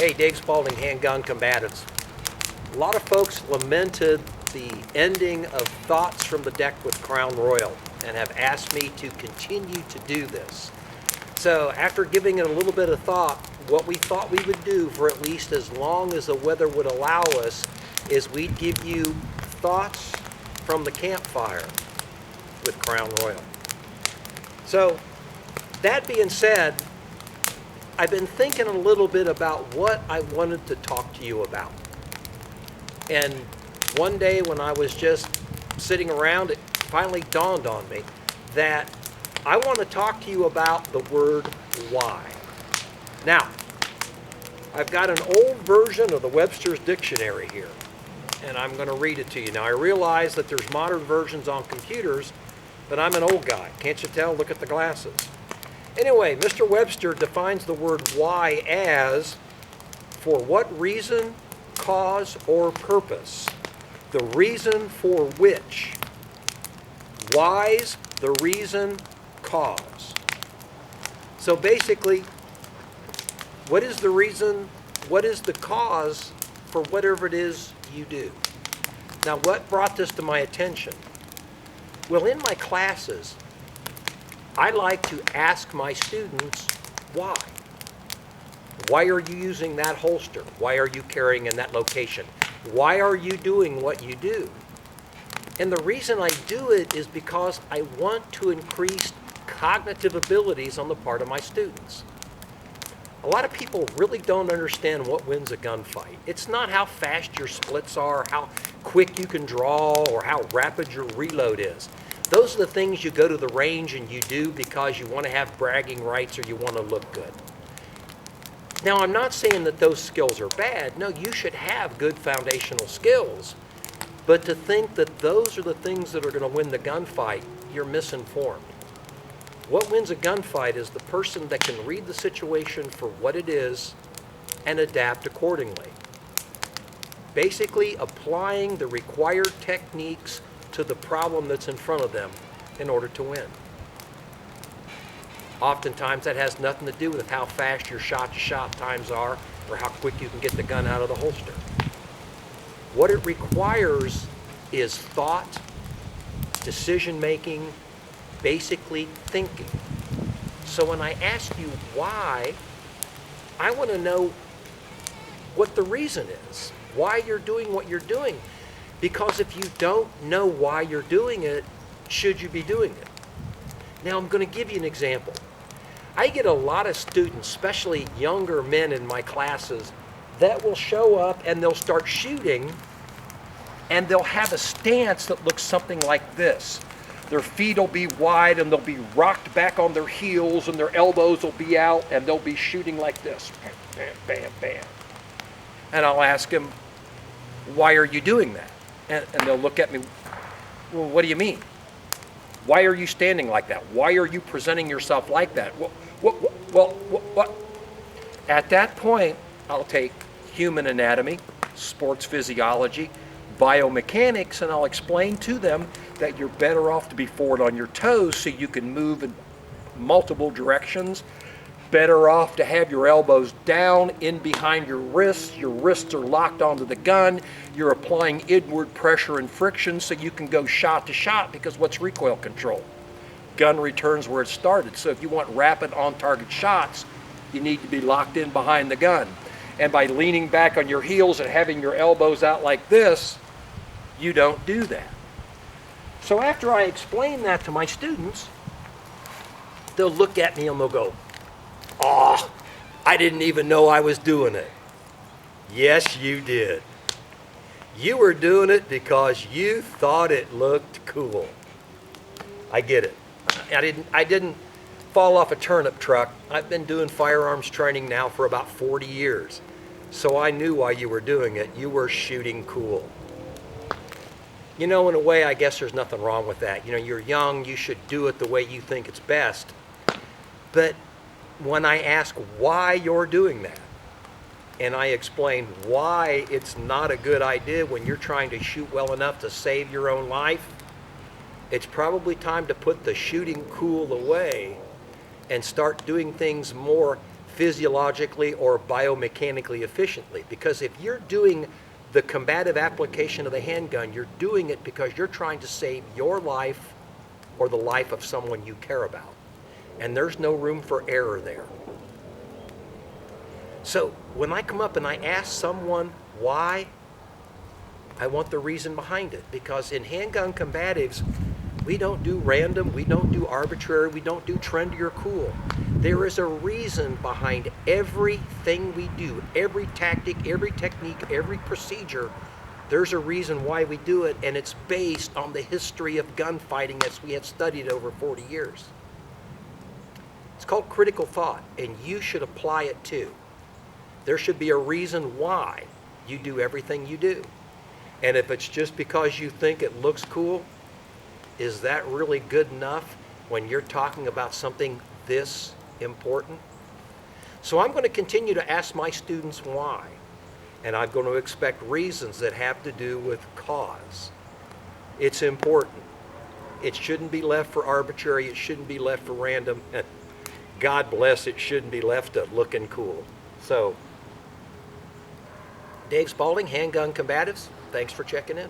Hey, Dave Spalding, Handgun Combatives. A lot of folks lamented the ending of Thoughts from the Deck with Crown Royal and have asked me to continue to do this. So after giving it a little bit of thought, what we thought we would do for at least as long as the weather would allow us is we'd give you thoughts from the Campfire with Crown Royal. So that being said, I've been thinking a little bit about what I wanted to talk to you about. And one day when I was just sitting around, it finally dawned on me that I want to talk to you about the word why. Now, I've got an old version of the Webster's Dictionary here, and I'm going to read it to you. Now, I realize that there's modern versions on computers, but I'm an old guy. Can't you tell? Look at the glasses. Anyway, Mr. Webster defines the word why as for what reason, cause, or purpose, the reason for which. Why's the reason, cause. So basically, what is the reason, what is the cause for whatever it is you do? Now, what brought this to my attention? Well, in my classes, I like to ask my students why. Why are you using that holster? Why are you carrying in that location? Why are you doing what you do? And the reason I do it is because I want to increase cognitive abilities on the part of my students. A lot of people really don't understand what wins a gunfight. It's not how fast your splits are, how quick you can draw, or how rapid your reload is. Those are the things you go to the range and you do because you want to have bragging rights or you want to look good. Now, I'm not saying that those skills are bad. No, you should have good foundational skills. But to think that those are the things that are going to win the gunfight, you're misinformed. What wins a gunfight is the person that can read the situation for what it is and adapt accordingly. Basically, applying the required techniques to the problem that's in front of them in order to win. Oftentimes that has nothing to do with how fast your shot-to-shot times are or how quick you can get the gun out of the holster. What it requires is thought, decision-making, basically thinking. So when I ask you why, I want to know what the reason is, why you're doing what you're doing. Because if you don't know why you're doing it, should you be doing it? Now, I'm going to give you an example. I get a lot of students, especially younger men in my classes, that will show up and they'll start shooting and they'll have a stance that looks something like this. Their feet will be wide and they'll be rocked back on their heels and their elbows will be out and they'll be shooting like this. Bam, bam, bam. And I'll ask them, why are you doing that? And they'll look at me, well, what do you mean? Why are you standing like that? Why are you presenting yourself like that? What? At that point, I'll take human anatomy, sports physiology, biomechanics, and I'll explain to them that you're better off to be forward on your toes so you can move in multiple directions. Better off to have your elbows down in behind your wrists are locked onto the gun, you're applying inward pressure and friction so you can go shot to shot because what's recoil control? Gun returns where it started. So if you want rapid on-target shots, you need to be locked in behind the gun. And by leaning back on your heels and having your elbows out like this, you don't do that. So after I explain that to my students, they'll look at me and they'll go, "Oh, I didn't even know I was doing it." Yes, you did. You were doing it because you thought it looked cool. I get it. I didn't fall off a turnip truck. I've been doing firearms training now for about 40 years. So I knew why you were doing it. You were shooting cool. You know, in a way, I guess there's nothing wrong with that. You know, you're young, you should do it the way you think it's best. But when I ask why you're doing that, and I explain why it's not a good idea when you're trying to shoot well enough to save your own life, it's probably time to put the shooting cool away and start doing things more physiologically or biomechanically efficiently. Because if you're doing the combative application of the handgun, you're doing it because you're trying to save your life or the life of someone you care about. And there's no room for error there. So when I come up and I ask someone why, I want the reason behind it. Because in handgun combatives, we don't do random, we don't do arbitrary, we don't do trendy or cool. There is a reason behind everything we do, every tactic, every technique, every procedure. There's a reason why we do it, and it's based on the history of gunfighting as we have studied over 40 years. It's called critical thought, and you should apply it too. There should be a reason why you do everything you do. And if it's just because you think it looks cool, is that really good enough when you're talking about something this important? So I'm going to continue to ask my students why. And I'm going to expect reasons that have to do with cause. It's important. It shouldn't be left for arbitrary. It shouldn't be left for random. And God bless, it shouldn't be left to looking cool. So, Dave Spalding, Handgun Combatives, thanks for checking in.